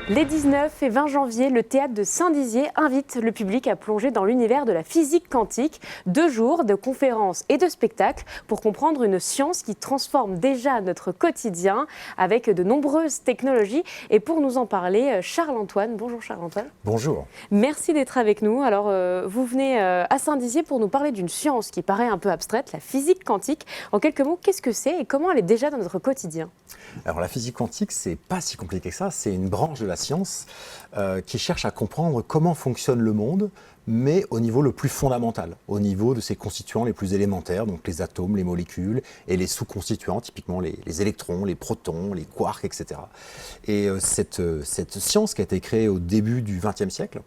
Les 19 et 20 janvier, le théâtre de Saint-Dizier invite le public à plonger dans l'univers de la physique quantique. 2 jours de conférences et de spectacles pour comprendre une science qui transforme déjà notre quotidien avec de nombreuses technologies. Et pour nous en parler, Charles-Antoine. Bonjour Charles-Antoine. Bonjour. Merci d'être avec nous. Alors, vous venez à Saint-Dizier pour nous parler d'une science qui paraît un peu abstraite, la physique quantique. En quelques mots, qu'est-ce que c'est et comment elle est déjà dans notre quotidien ? Alors la physique quantique, c'est pas si compliqué que ça. C'est une branche de la science qui cherche à comprendre comment fonctionne le monde, mais au niveau le plus fondamental, au niveau de ses constituants les plus élémentaires, donc les atomes, les molécules et les sous-constituants, typiquement les électrons, les protons, les quarks, etc. Et cette science qui a été créée au début du XXe siècle,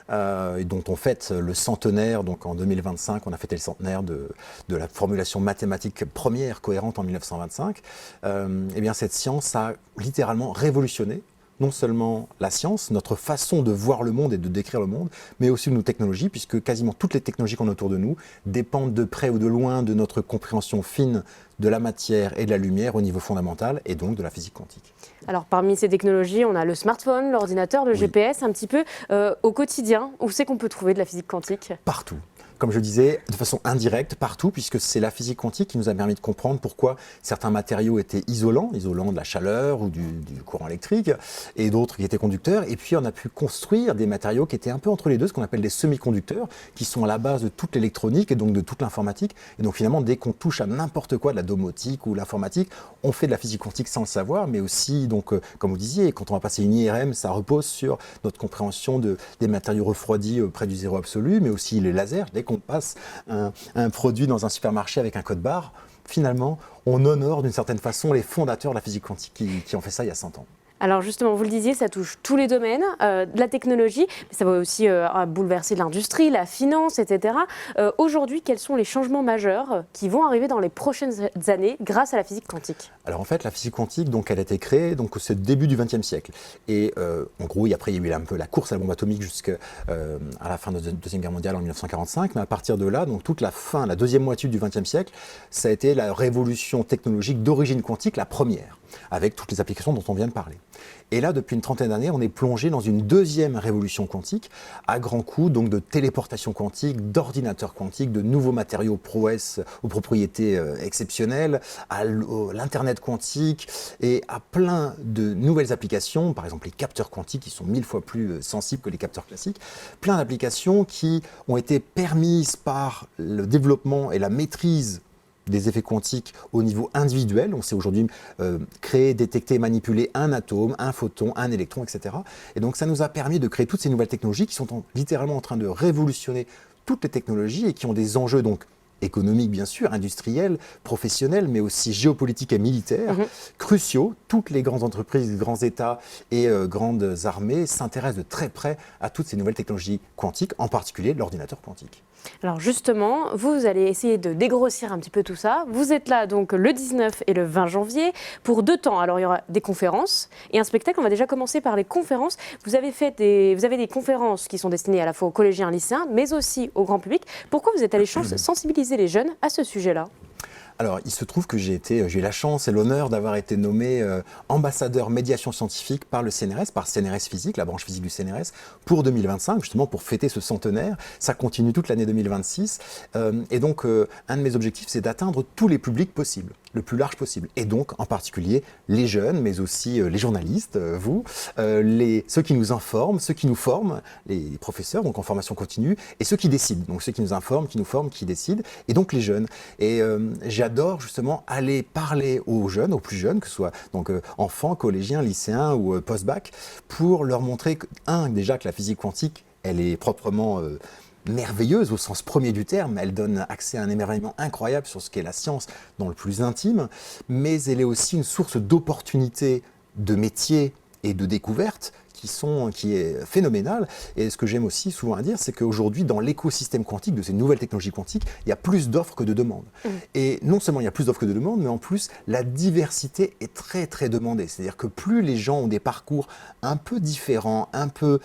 et dont on fête le centenaire, donc en 2025, on a fêté le centenaire de la formulation mathématique première cohérente en 1925, eh bien cette science a littéralement révolutionné non seulement la science, notre façon de voir le monde et de décrire le monde, mais aussi nos technologies, puisque quasiment toutes les technologies qu'on a autour de nous dépendent de près ou de loin de notre compréhension fine de la matière et de la lumière au niveau fondamental, et donc de la physique quantique. Alors parmi ces technologies, on a le smartphone, l'ordinateur, le GPS, un petit peu au quotidien. Où c'est qu'on peut trouver de la physique quantique ? Partout. Comme je disais, de façon indirecte, partout, puisque c'est la physique quantique qui nous a permis de comprendre pourquoi certains matériaux étaient isolants de la chaleur ou du courant électrique, et d'autres qui étaient conducteurs. Et puis on a pu construire des matériaux qui étaient un peu entre les deux, ce qu'on appelle des semi-conducteurs, qui sont à la base de toute l'électronique et donc de toute l'informatique. Et donc finalement, dès qu'on touche à n'importe quoi, de la domotique ou l'informatique, on fait de la physique quantique sans le savoir, mais aussi, donc, comme vous disiez, quand on va passer une IRM, ça repose sur notre compréhension des matériaux refroidis près du zéro absolu, mais aussi les lasers. Dès qu'on passe un produit dans un supermarché avec un code barre, finalement, on honore d'une certaine façon les fondateurs de la physique quantique qui ont fait ça il y a 100 ans. Alors justement, vous le disiez, ça touche tous les domaines de la technologie, mais ça va aussi bouleverser l'industrie, la finance, etc. Aujourd'hui, quels sont les changements majeurs qui vont arriver dans les prochaines années grâce à la physique quantique ? Alors en fait, la physique quantique, donc, elle a été créée au début du XXe siècle. Et en gros, après, il y a eu un peu la course à la bombe atomique jusqu'à la fin de la Deuxième Guerre mondiale en 1945. Mais à partir de là, donc toute la deuxième moitié du XXe siècle, ça a été la révolution technologique d'origine quantique, la première, avec toutes les applications dont on vient de parler. Et là, depuis une trentaine d'années, on est plongé dans une deuxième révolution quantique, à grands coups donc de téléportation quantique, d'ordinateurs quantiques, de nouveaux matériaux prouesses aux propriétés exceptionnelles, à l'Internet quantique et à plein de nouvelles applications, par exemple les capteurs quantiques qui sont 1000 fois plus sensibles que les capteurs classiques, plein d'applications qui ont été permises par le développement et la maîtrise des effets quantiques au niveau individuel. On sait aujourd'hui créer, détecter, manipuler un atome, un photon, un électron, etc. Et donc ça nous a permis de créer toutes ces nouvelles technologies qui sont littéralement en train de révolutionner toutes les technologies et qui ont des enjeux donc économiques bien sûr, industriels, professionnels, mais aussi géopolitiques et militaires, cruciaux. Toutes les grandes entreprises, grands États et grandes armées s'intéressent de très près à toutes ces nouvelles technologies quantiques, en particulier l'ordinateur quantique. Alors justement, vous allez essayer de dégrossir un petit peu tout ça. Vous êtes là donc le 19 et le 20 janvier pour 2 temps. Alors il y aura des conférences et un spectacle. On va déjà commencer par les conférences. Vous avez des conférences qui sont destinées à la fois aux collégiens, lycéens, mais aussi au grand public. Pourquoi vous êtes allé sensibiliser les jeunes à ce sujet-là ? Alors, il se trouve que j'ai eu la chance et l'honneur d'avoir été nommé ambassadeur médiation scientifique par le CNRS, par CNRS Physique, la branche physique du CNRS, pour 2025, justement pour fêter ce centenaire. Ça continue toute l'année 2026. Et donc, un de mes objectifs, c'est d'atteindre tous les publics possibles, le plus large possible. Et donc, en particulier, les jeunes, mais aussi les journalistes, ceux qui nous informent, ceux qui nous forment, les professeurs, donc en formation continue, et ceux qui décident, donc ceux qui nous informent, qui nous forment, qui décident, et donc les jeunes. Et j'adore justement aller parler aux jeunes, aux plus jeunes, que ce soit donc, enfants, collégiens, lycéens ou post-bac, pour leur montrer déjà que la physique quantique, elle est proprement merveilleuse au sens premier du terme, elle donne accès à un émerveillement incroyable sur ce qu'est la science dans le plus intime, mais elle est aussi une source d'opportunités, de métiers et de découvertes qui est phénoménal. Et ce que j'aime aussi souvent à dire, c'est qu'aujourd'hui, dans l'écosystème quantique, de ces nouvelles technologies quantiques, il y a plus d'offres que de demandes. Et non seulement il y a plus d'offres que de demandes, mais en plus, la diversité est très, très demandée. C'est-à-dire que plus les gens ont des parcours un peu différents, un peu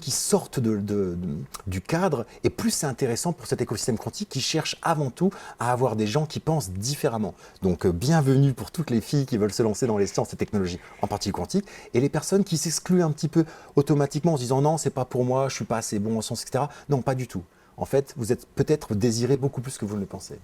qui sortent du cadre, et plus c'est intéressant pour cet écosystème quantique qui cherche avant tout à avoir des gens qui pensent différemment. Donc, bienvenue pour toutes les filles qui veulent se lancer dans les sciences et technologies, en partie quantique, et les personnes qui s'excluent un petit petit peu automatiquement en se disant non, c'est pas pour moi, je suis pas assez bon en sciences, etc. Non, pas du tout. En fait, vous êtes peut-être désiré beaucoup plus que vous ne le pensez.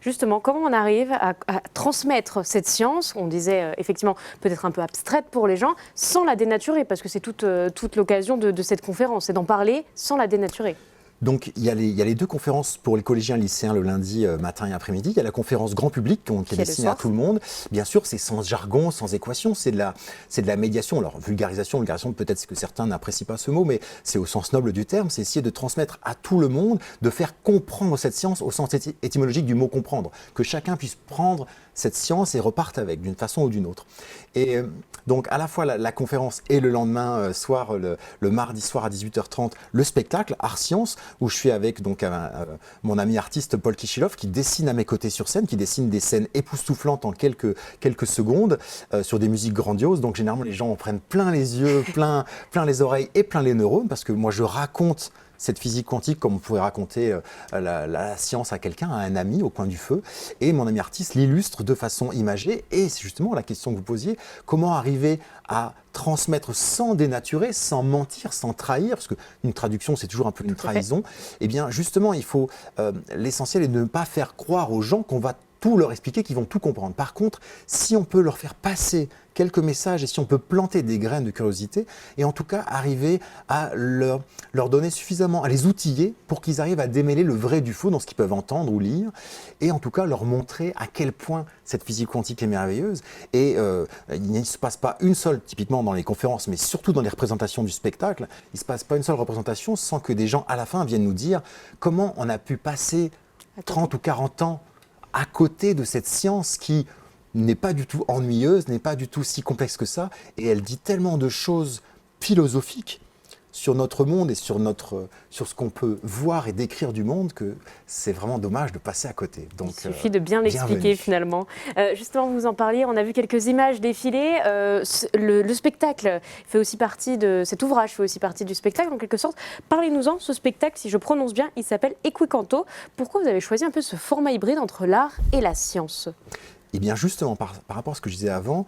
Justement, comment on arrive à transmettre cette science, on disait effectivement peut-être un peu abstraite pour les gens, sans la dénaturer, parce que c'est toute l'occasion de cette conférence, c'est d'en parler sans la dénaturer. Donc il y a les deux conférences pour les collégiens et lycéens le lundi matin et après-midi. Il y a la conférence grand public qui est destinée à tout le monde. Bien sûr, c'est sans jargon, sans équation, c'est de la médiation. Alors vulgarisation peut-être que certains n'apprécient pas ce mot, mais c'est au sens noble du terme, c'est essayer de transmettre à tout le monde, de faire comprendre cette science au sens étymologique du mot comprendre, que chacun puisse prendre cette science et reparte avec d'une façon ou d'une autre. Et donc à la fois la conférence et le lendemain soir, le mardi soir à 18h30, le spectacle Art Science, où je suis avec donc mon ami artiste Paul Kichilov qui dessine à mes côtés sur scène, qui dessine des scènes époustouflantes en quelques secondes sur des musiques grandioses. Donc généralement les gens en prennent plein les yeux, plein les oreilles et plein les neurones, parce que moi je raconte cette physique quantique comme on pourrait raconter la science à quelqu'un, à un ami au coin du feu. Et mon ami artiste l'illustre de façon imagée. Et c'est justement la question que vous posiez, comment arriver à transmettre sans dénaturer, sans mentir, sans trahir, parce qu'une traduction c'est toujours un peu une trahison. Eh bien justement, il faut, l'essentiel est de ne pas faire croire aux gens qu'on va tout leur expliquer, qu'ils vont tout comprendre. Par contre, si on peut leur faire passer quelques messages et si on peut planter des graines de curiosité et en tout cas arriver à leur donner suffisamment, à les outiller pour qu'ils arrivent à démêler le vrai du faux dans ce qu'ils peuvent entendre ou lire et en tout cas leur montrer à quel point cette physique quantique est merveilleuse. Et il ne se passe pas une seule, typiquement dans les conférences, mais surtout dans les représentations du spectacle, il ne se passe pas une seule représentation sans que des gens à la fin viennent nous dire comment on a pu passer 30 ou 40 ans à côté de cette science qui n'est pas du tout ennuyeuse, n'est pas du tout si complexe que ça, et elle dit tellement de choses philosophiques sur notre monde et sur ce qu'on peut voir et décrire du monde que c'est vraiment dommage de passer à côté. Donc, il suffit de bien l'expliquer finalement. Justement, vous en parliez, on a vu quelques images défiler. Le spectacle fait aussi partie de cet ouvrage, fait aussi partie du spectacle en quelque sorte. Parlez-nous-en, ce spectacle, si je prononce bien, il s'appelle Equicanto. Pourquoi vous avez choisi un peu ce format hybride entre l'art et la science ? Eh bien justement, par rapport à ce que je disais avant,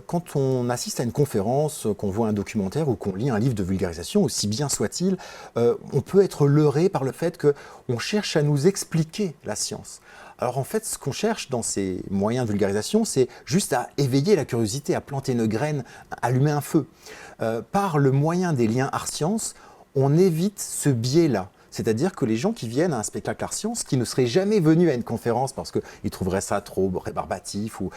quand on assiste à une conférence, qu'on voit un documentaire ou qu'on lit un livre de vulgarisation, aussi bien soit-il, on peut être leurré par le fait qu'on cherche à nous expliquer la science. Alors en fait, ce qu'on cherche dans ces moyens de vulgarisation, c'est juste à éveiller la curiosité, à planter une graine, à allumer un feu. Par le moyen des liens art-science, on évite ce biais-là. C'est-à-dire que les gens qui viennent à un spectacle art science, qui ne seraient jamais venus à une conférence parce qu'ils trouveraient ça trop rébarbatif ou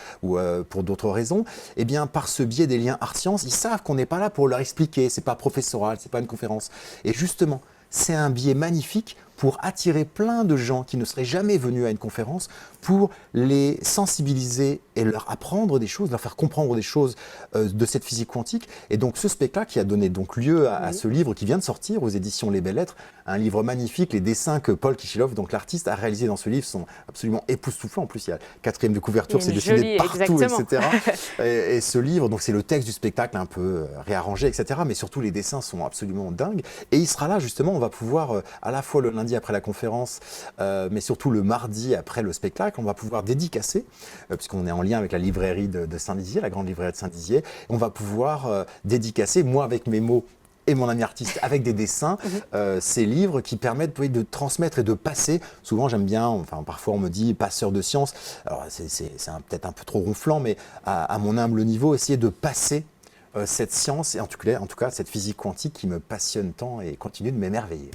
pour d'autres raisons, eh bien par ce biais des liens art science, ils savent qu'on n'est pas là pour leur expliquer, c'est pas professoral, c'est pas une conférence. Et justement, c'est un biais magnifique pour attirer plein de gens qui ne seraient jamais venus à une conférence, pour les sensibiliser et leur apprendre des choses, leur faire comprendre des choses de cette physique quantique. Et donc ce spectacle qui a donné donc lieu à ce livre qui vient de sortir aux éditions Les Belles Lettres, un livre magnifique. Les dessins que Paul Kichilov, donc l'artiste, a réalisés dans ce livre sont absolument époustouflants. En plus, il y a le 4e de couverture, c'est dessiné partout, etc. Et ce livre, donc c'est le texte du spectacle un peu réarrangé, etc. Mais surtout, les dessins sont absolument dingues. Et il sera là, justement, on va pouvoir, à la fois le lundi après la conférence, mais surtout le mardi après le spectacle, on va pouvoir dédicacer, puisqu'on est en lien avec la librairie de Saint-Dizier, la grande librairie de Saint-Dizier. On va pouvoir dédicacer, moi avec mes mots, et mon ami artiste avec des dessins, ces livres qui permettent de transmettre et de passer. Souvent j'aime bien, enfin parfois on me dit passeur de science, alors c'est peut-être un peu trop ronflant, mais à mon humble niveau, essayer de passer cette science et en tout cas cette physique quantique qui me passionne tant et continue de m'émerveiller.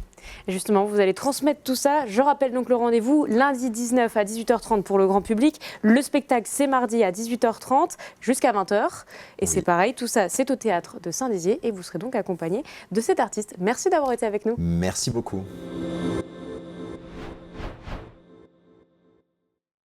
Et justement, vous allez transmettre tout ça. Je rappelle donc le rendez-vous, lundi 19 à 18h30 pour le grand public. Le spectacle, c'est mardi à 18h30 jusqu'à 20h. Et c'est pareil, tout ça, c'est au théâtre de Saint-Dizier. Et vous serez donc accompagné de cet artiste. Merci d'avoir été avec nous. Merci beaucoup.